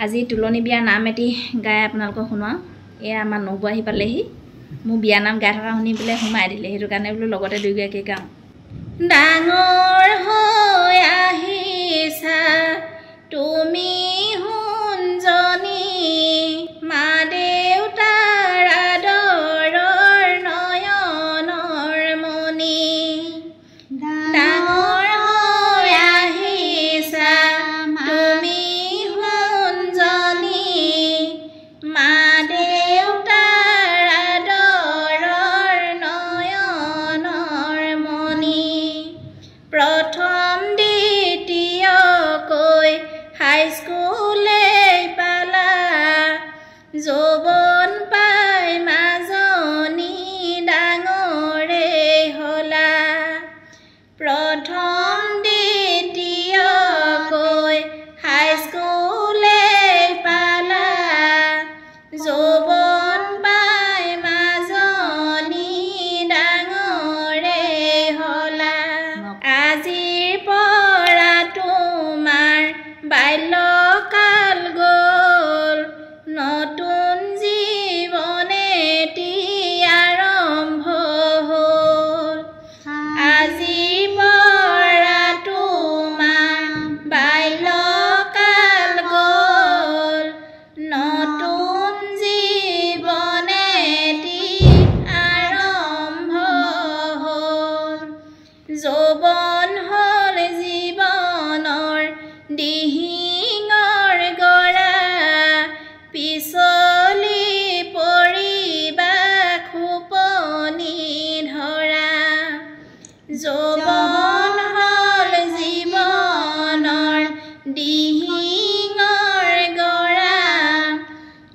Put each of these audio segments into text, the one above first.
আজি তুলনি বিয়াৰ নাম এটি গাই আপোনালোকক শুনোৱা এয়া আমাৰ নবৌ আহি পালেহি মোৰ বিয়া নাম গাই থকা শুনি পেলাই সোমাই দিলে সেইটো কাৰণে বোলো লগতে দুইগৰাকী গাওঁ ডাঙৰ হৈ আহিছা তুমি হুঞ্জনী মা দেউতাৰ আদৰৰ নয়নৰ মণি ডাঙৰ হৈ আহিছা তুমি হুঞ্জনী মা দেউতাৰ আদৰৰ নয়নৰ মণি প্ৰথম দ্বিতীয়কৈ হাইস্কুলে পালা যৌৱন পাই মাজনী ডাঙৰে হলা প্ৰথম দ্বিতীয়কৈ হাইস্কুলে পালা যৌৱন পাই মাজনী ডাঙৰে হলা আজিৰ পৰা তোমাৰ বাল্যকাল গ'ল নতুন জীৱন এটি আৰম্ভ হ'ল আজিৰ পৰা তোমাৰ বাল্যকাল গ'ল নতুন জীৱন এটি আৰম্ভ হ'ল যৌৱন হ'ল জীৱনৰ দিহিঙৰ গৰা পিছলি পৰিবা খোপনি ধৰা যৌৱন হ'ল জীৱনৰ দিহিঙৰ গৰা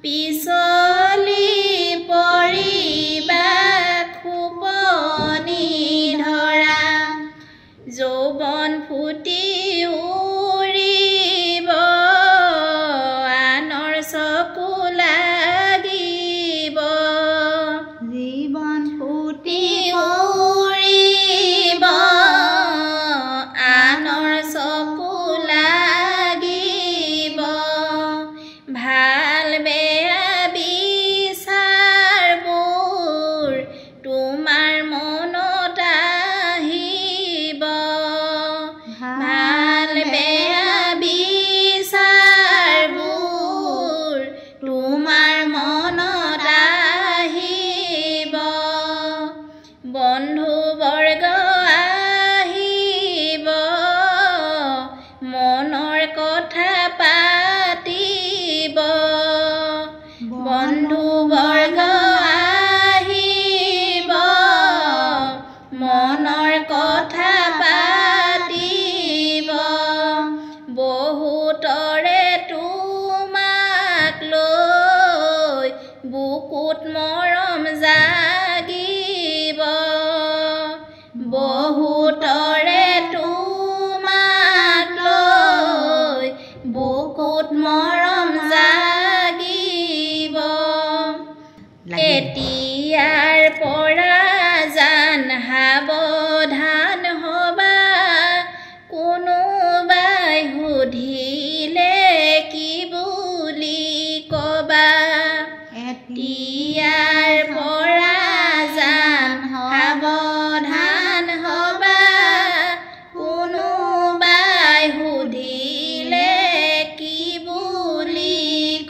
পিছলি পৰিবা খোপনি ধৰা যৌৱন ফুটি উৰিব আনৰ চকু লাগিব জীৱন ফুটি উৰিব আনৰ চকু লাগিব ভাল বেয়া বিচাৰবোৰ তোমাৰ মনত আহিব ভাল বেয়া বিচাৰবোৰ তোমাৰ মনত আহিব বন্ধুবৰ্গ আহিব মনৰ কথা পাতিব বন্ধুবৰ্গ আহিব মনৰ কথা পাতিব বহুতৰে তোমাক লৈ বুকুত মৰম জাগিব বহুতৰে তোমাক লৈ বুকুত মৰম জাগিব এতিয়াৰ পৰা জান সাৱধান হবা কোনোবাই সুধিলে কি বুলি কবা এতিয়াৰ পৰা জান সাৱধান হবা কোনোবাই সুধিলে কি বুলি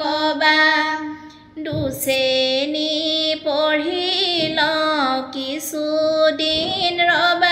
কবা দুশ্ৰেণী পঢ়ি লওঁ কিছুদিন ৰবা